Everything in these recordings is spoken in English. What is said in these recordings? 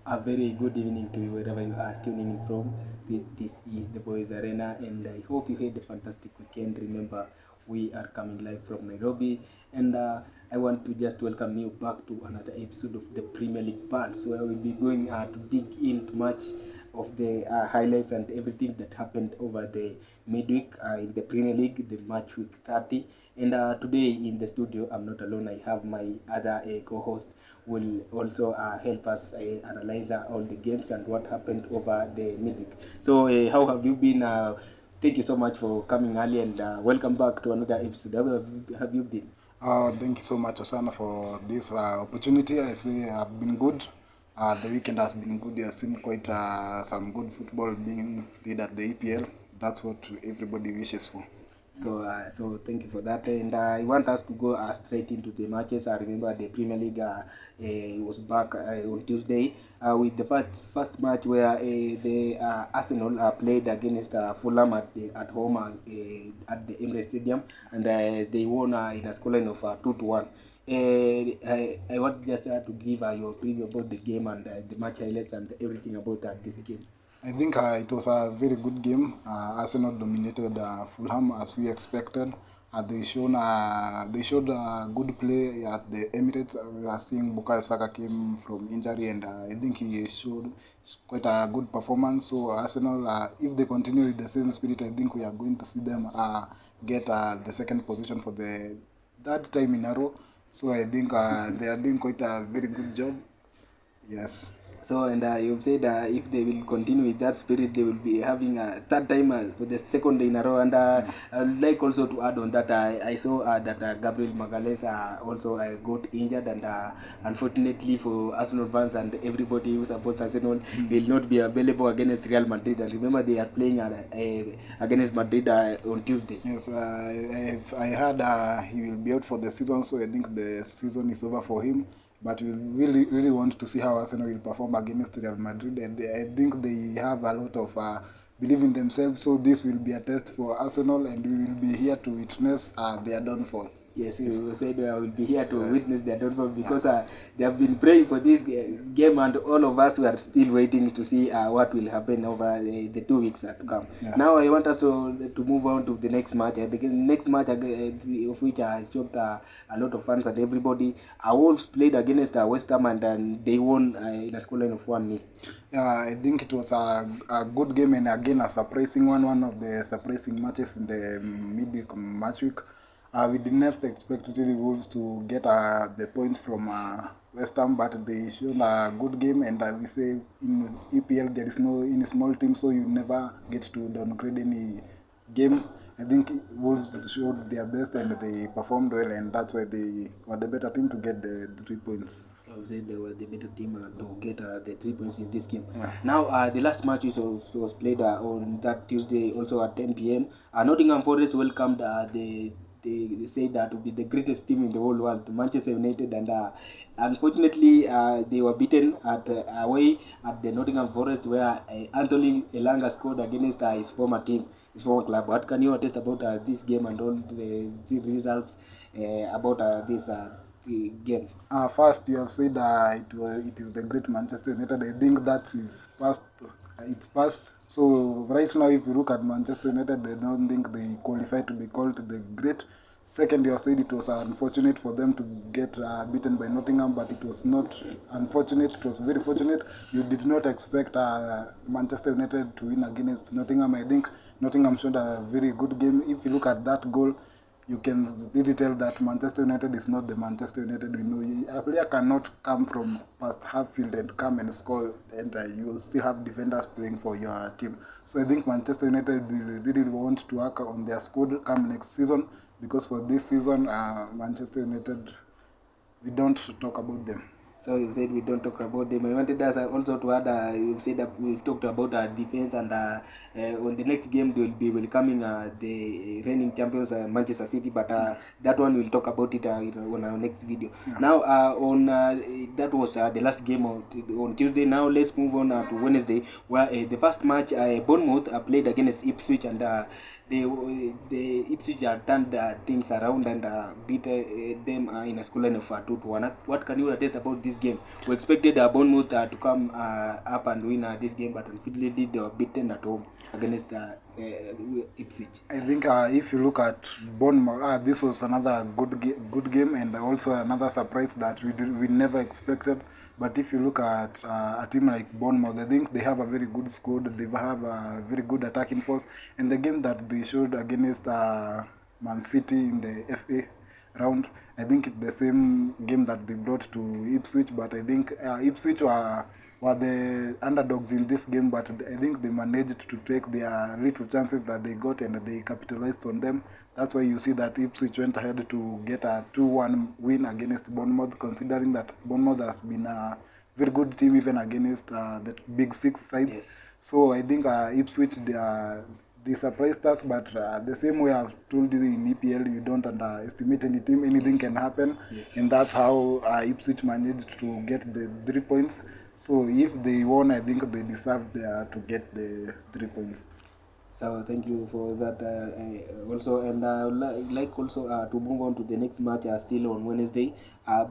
A very good evening to you wherever you are tuning in from. This is the Boys Arena, and I hope you had a fantastic weekend. Remember, we are coming live from Nairobi, and I want to just welcome you back to another episode of the Premier League PuLSe, where we'll be going to dig into much of the highlights and everything that happened over the midweek in the Premier League, the match week 30. And today in the studio, I'm not alone. I have my other co-host will also help us analyze all the games and what happened over the midweek. So, how have you been? Thank you so much for coming early and welcome back to another episode. How have you been? Thank you so much, Osana, for this opportunity. I say I've been good. The weekend has been good. You have seen quite some good football being played at the EPL. That's what everybody wishes for. So thank you for that. And I want us to go straight into the matches. I remember the Premier League was back on Tuesday with the first match where the Arsenal played against Fulham at home at the Emirates Stadium, and they won in a scoreline of 2-1. I want just to give your preview about the game and the match highlights and everything about this game. I think it was a very good game. Arsenal dominated Fulham as we expected. They showed good play at the Emirates. We are seeing Bukayo Saka came from injury, and I think he showed quite a good performance. So Arsenal, if they continue with the same spirit, I think we are going to see them get the second position for the third time in a row. So I think they are doing quite a very good job. Yes. So, and you've said if they will continue with that spirit, they will be having a third time for the second day in a row. And I would like also to add on that I saw that Gabriel Magalhaes also got injured, and unfortunately for Arsenal fans and everybody who supports Arsenal, will not be available against Real Madrid. And remember, they are playing against Madrid on Tuesday. Yes, I heard he will be out for the season, so I think the season is over for him. But we really want to see how Arsenal will perform against Real Madrid, and I think they have a lot of belief in themselves. So this will be a test for Arsenal, and we will be here to witness their downfall. Yes, you said I will be here to witness their downfall because they have been praying for this game, and all of us were still waiting to see what will happen over the 2 weeks to come. Yeah. Now I want us to move on to the next match. The next match of which I shocked a lot of fans and everybody. Wolves played against West Ham, and they won in a scoreline of 1-0. Yeah, I think it was a good game, and again a surprising one of the surprising matches in the midweek match week. We did not expect the Wolves to get the points from West Ham, but they showed a good game, and we say in EPL there is no in a small team, so you never get to downgrade any game. I think Wolves showed their best and they performed well, and that's why they were the better team to get the 3 points. I would say they were the better team to get the 3 points in this game. Yeah. Now, the last match was played on that Tuesday, also at 10 p.m. Nottingham Forest welcomed they say that would be the greatest team in the whole world, Manchester United, and unfortunately they were beaten at away at the Nottingham Forest, where Anthony Elanga scored against his former team, his former club. What can you attest about this game and all the results about this game? First, you have said it is the great Manchester United. I think that is first. It's first. So right now, if you look at Manchester United, I don't think they qualify to be called the great. Second, you have said it was unfortunate for them to get beaten by Nottingham, but it was not unfortunate. It was very fortunate. You did not expect Manchester United to win against Nottingham. I think Nottingham showed a very good game. If you look at that goal, you can really tell that Manchester United is not the Manchester United we know. A player cannot come from past half field and come and score, and you still have defenders playing for your team. So I think Manchester United will really want to work on their squad come next season, because for this season, Manchester United, we don't talk about them. So you said we don't talk about them. I wanted us also to add, you said that we've talked about defense, and on the next game they will be welcoming the reigning champions Manchester City, but that one we'll talk about it on our next video. Yeah. Now that was the last game on Tuesday. Now let's move on to Wednesday, where the first match Bournemouth played against Ipswich, and the Ipswich turned things around and beat them in a scoreline of 2-1. What can you attest about this game? We expected Bournemouth to come up and win this game, but unfortunately they were beaten at home against Ipswich. I think if you look at Bournemouth, this was another good game, and also another surprise that we never expected. But if you look at a team like Bournemouth, I think they have a very good squad. They have a very good attacking force. And the game that they showed against Man City in the FA round, I think it's the same game that they brought to Ipswich. But I think Ipswich were the underdogs in this game. But I think they managed to take their little chances that they got and they capitalized on them. That's why you see that Ipswich went ahead to get a 2-1 win against Bournemouth, considering that Bournemouth has been a very good team even against the big six sides. Yes. So I think Ipswich, they surprised us, but the same way I've told you in EPL, you don't underestimate any team, anything can happen. Yes. And that's how Ipswich managed to get the 3 points. So if they won, I think they deserved to get the 3 points. So thank you for that also, and I would like also to move on to the next match still on Wednesday.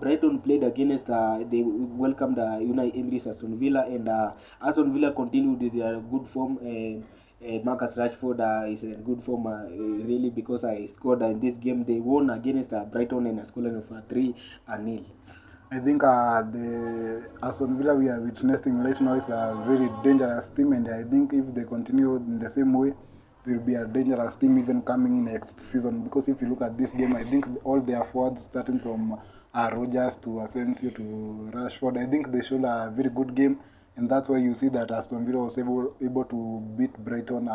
Brighton played against, they welcomed Unai Emery's Aston Villa, and Aston Villa continued with their good form. Marcus Rashford is in good form really, because he scored in this game. They won against Brighton in a scoreline of 3-0. I think the Aston Villa we are witnessing right now is a very dangerous team, and I think if they continue in the same way, they will be a dangerous team even coming next season. Because if you look at this game, I think all their forwards, starting from Rogers to Asensio to Rashford, I think they showed a very good game, and that's why you see that Aston Villa was able to beat Brighton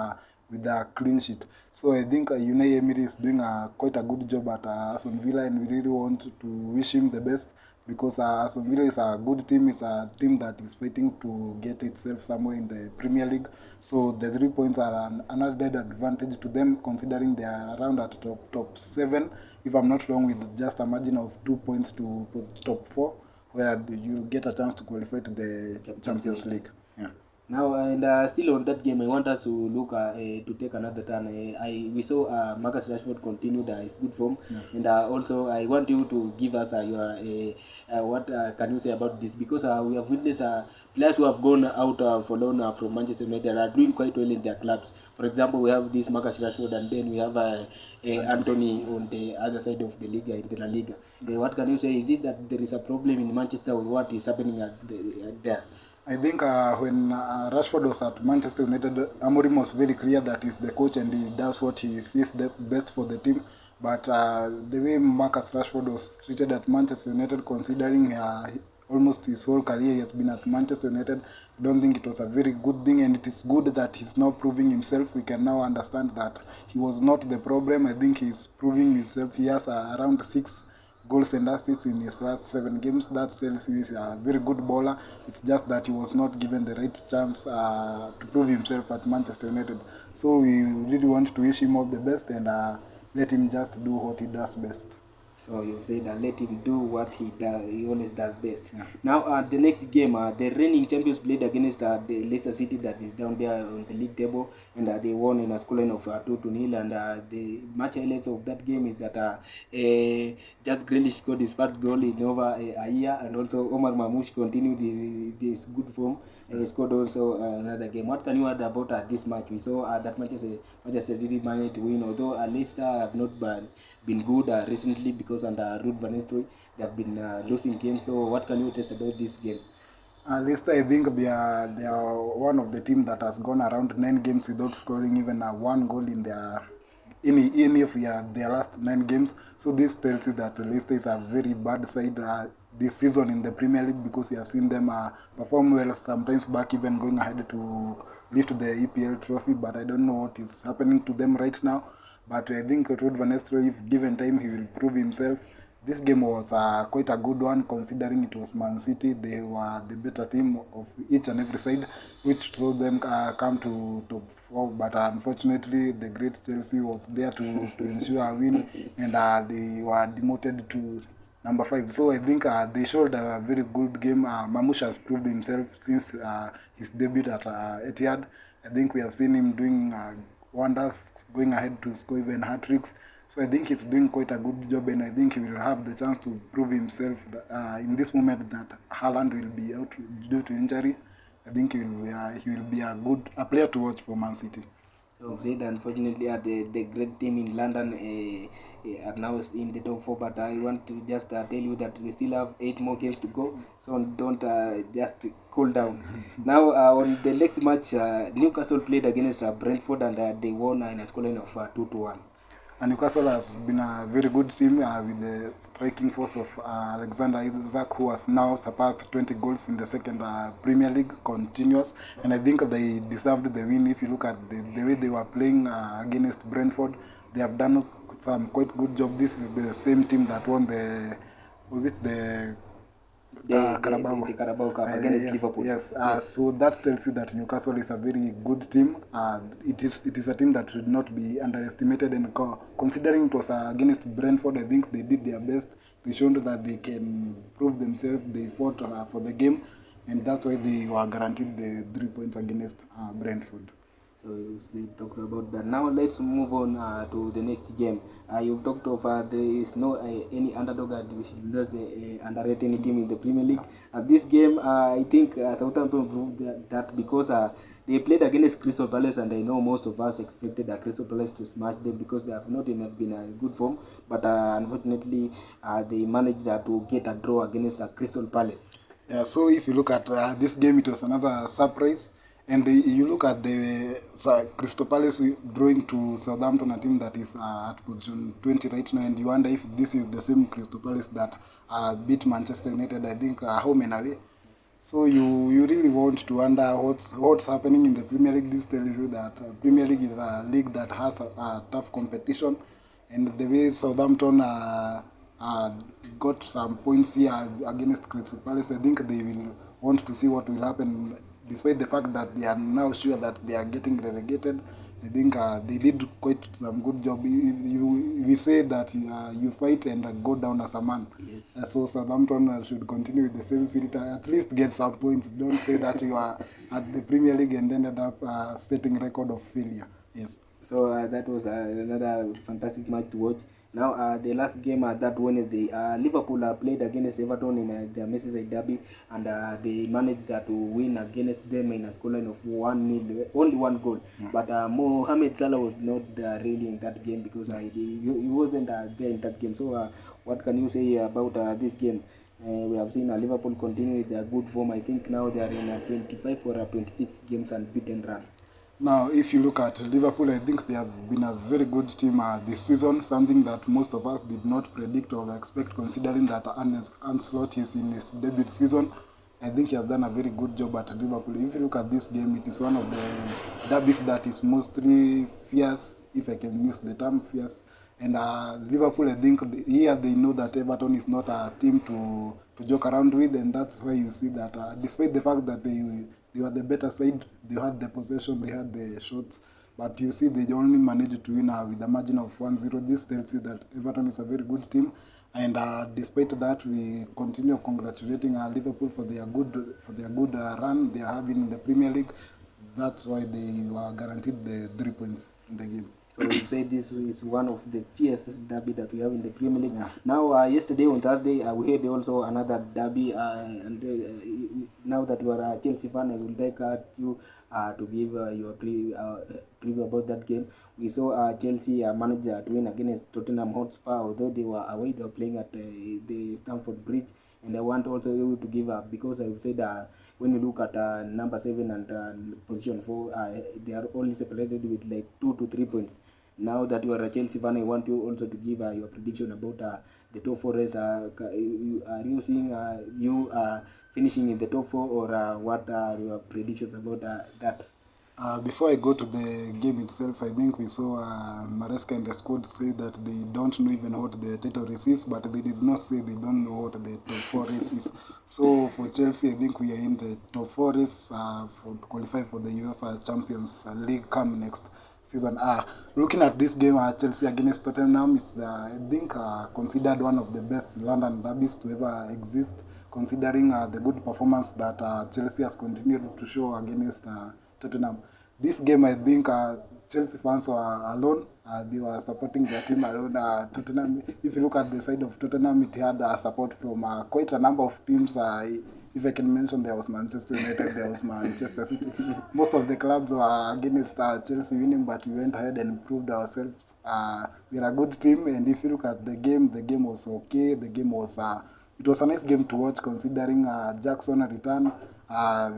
with a clean sheet. So I think Unai Emery is doing quite a good job at Aston Villa, and we really want to wish him the best, because Aston Villa is a good team. It's a team that is fighting to get itself somewhere in the Premier League. So the 3 points are an added advantage to them, considering they are around at top 7, if I'm not wrong, with just a margin of 2 points to top 4, where you get a chance to qualify to the Champions League. Yeah. Now, and still on that game, I want us to look to take another turn. We saw Marcus Rashford continued his good form, and also I want you to give us your what can you say about this, because we have witnessed players who have gone out for loan from Manchester United are doing quite well in their clubs. For example, we have this Marcus Rashford, and then we have Anthony on the other side of the Liga, in the La Liga. What can you say? Is it that there is a problem in Manchester with what is happening there? I think when Rashford was at Manchester United, Amorim was very clear that he's the coach and he does what he sees the best for the team. But the way Marcus Rashford was treated at Manchester United, considering almost his whole career he has been at Manchester United, I don't think it was a very good thing, and it is good that he's now proving himself. We can now understand that he was not the problem. I think he's proving himself. He has around 6 goals and assists in his last 7 games. That tells you he's a very good bowler. It's just that he was not given the right chance to prove himself at Manchester United. So we really want to wish him all the best, and let him just do what he does best. So you say that let him do what he does. He always does best. Yeah. Now, the next game, the reigning champions played against the Leicester City, that is down there on the league table, and they won in a scoreline of 2-0. And the match highlights of that game is that Jack Grealish scored his first goal in over a year, and also Omar Mamouche continued this good form. He scored also another game. What can you add about this match? We saw that Manchester really managed to win, although Leicester have not been good recently, because under Ruud van Nistelrooy they have been losing games. So what can you tell about this game? Leicester, I think they are one of the teams that has gone around 9 games without scoring even 1 goal in their any of their last 9 games. So this tells you that Leicester is a very bad side this season in the Premier League, because you have seen them perform well sometimes back, even going ahead to lift the EPL trophy. But I don't know what is happening to them right now. But I think Ruud van Nistelrooy, if given time, he will prove himself. This game was quite a good one, considering it was Man City. They were the better team of each and every side, which saw them come to top 4. But unfortunately, the great Chelsea was there to ensure a win, and they were demoted to number 5. So I think they showed a very good game. Mamouche has proved himself since his debut at Etihad. I think we have seen him doing wonders, going ahead to score even hat-tricks. So I think he's doing quite a good job, and I think he will have the chance to prove himself in this moment that Haaland will be out due to injury. I think he will be a player to watch for Man City. So Zaid, unfortunately, the great team in London are now in the top 4, but I want to just tell you that we still have 8 more games to go, so don't just cool down. Now, on the next match, Newcastle played against Brentford, and they won in a scoreline of 2-1. And Newcastle has been a very good team with the striking force of Alexander Isak, who has now surpassed 20 goals in the second Premier League continuous. And I think they deserved the win. If you look at the way they were playing against Brentford, they have done some quite good job. This is the same team that won the Carabao Cup against Liverpool. Yes, so that tells you that Newcastle is a very good team. It is a team that should not be underestimated. And considering it was against Brentford, I think they did their best. They showed that they can prove themselves. They fought for the game, and that's why they were guaranteed the 3 points against Brentford. So you talked about that. Now let's move on to the next game. You've talked of there is no any underdog, and we should not underrate any team in the Premier League. This game, I think Southampton proved that because they played against Crystal Palace, and I know most of us expected Crystal Palace to smash them because they have not been in good form. But unfortunately, they managed to get a draw against Crystal Palace. Yeah, so if you look at this game, it was another surprise. And you look at the Crystal Palace drawing to Southampton, a team that is at position 20 right now, and you wonder if this is the same Crystal Palace that beat Manchester United, I think, home and away. So you really want to wonder what's happening in the Premier League. This tells you that Premier League is a league that has a tough competition, and the way Southampton got some points here against Crystal Palace, I think they will want to see what will happen. Despite the fact that they are now sure that they are getting relegated, I think they did quite some good job. We say that you fight and go down as a man. Yes. So Southampton should continue with the same spirit. At least get some points. Don't say that you are at the Premier League and ended up setting record of failure. Yes. So that was another fantastic match to watch. Now, the last game that Wednesday, Liverpool played against Everton in the Merseyside derby, and they managed to win against them in a scoreline of 1-0, only 1 goal. Yeah. But Mohamed Salah was not really in that game because he wasn't there in that game. So, what can you say about this game? We have seen Liverpool continue with their good form. I think now they are in a 25 or 26 games unbeaten run. Now, if you look at Liverpool, I think they have been a very good team this season, something that most of us did not predict or expect, considering that Arne Slot is in his debut season. I think he has done a very good job at Liverpool. If you look at this game, it is one of the derbies that is mostly fierce, if I can use the term fierce. And Liverpool, I think here they know that Everton is not a team to joke around with, and that's why you see that despite the fact that they were the better side, they had the possession, they had the shots, but you see they only managed to win with a margin of 1-0. This tells you that Everton is a very good team, and despite that, we continue congratulating Liverpool for their good run they are having in the Premier League. That's why they were guaranteed the 3 points in the game. So you say this is one of the fiercest derby that we have in the Premier League. Yeah. Now, yesterday on Thursday, we had also another derby, and now that you are a Chelsea fan, I would like you to give your preview about that game. We saw Chelsea manage to win against Tottenham Hotspur, although they were away, they were playing at the Stamford Bridge. And I want also you to give because I would say that when you look at number 7 and position 4, they are only separated with like 2 to 3 points. Now that you are a Chelsea fan, I want you also to give your prediction about the top 4 race. Are you seeing you finishing in the top 4, or what are your predictions about that? Before I go to the game itself, I think we saw Maresca and the squad say that they don't know even what the title race is, but they did not say they don't know what the top 4 race is. So for Chelsea, I think we are in the top 4 race to qualify for the UEFA Champions League come next season. Looking at this game, Chelsea against Tottenham, it's I think considered one of the best London derbies to ever exist, considering the good performance that Chelsea has continued to show against Tottenham. This game, I think Chelsea fans were alone. They were supporting their team alone. Tottenham, if you look at the side of Tottenham, it had support from quite a number of teams. If I can mention, there was Manchester United, there was Manchester City. Most of the clubs were against Chelsea winning, but we went ahead and proved ourselves. We're a good team, and if you look at the game was okay. The game was it was a nice game to watch, considering Jackson return.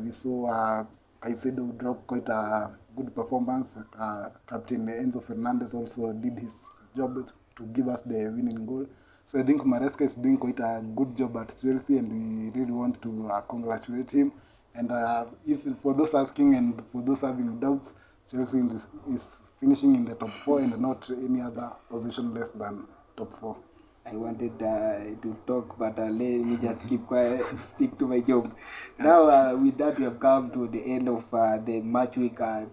We saw Caicedo drop quite a good performance. Captain Enzo Fernandez also did his job to give us the winning goal. So I think Maresca is doing quite a good job at Chelsea, and we really want to congratulate him. And if for those asking and for those having doubts, Chelsea is finishing in the top 4 and not any other position less than top 4. I wanted to talk, but let me just keep quiet, stick to my job. Now, with that, we have come to the end of the match week 30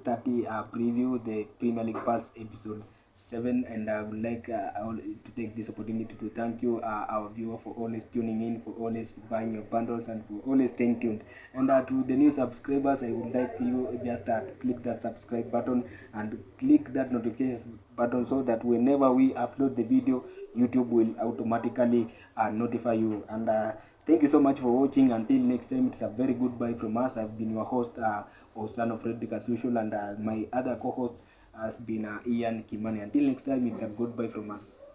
preview, the Premier League PuLSe episode 7, and I would like to take this opportunity to thank you, our viewer, for always tuning in, for always buying your bundles, and for always staying tuned. And to the new subscribers, I would like you just click that subscribe button and click that notification button, so that whenever we upload the video, YouTube will automatically notify you. And thank you so much for watching. Until next time, it's a very goodbye from us. I've been your host, Osano Frederick, as usual, and my other co-host has been Ian Kimani. Until next time, it's a goodbye from us.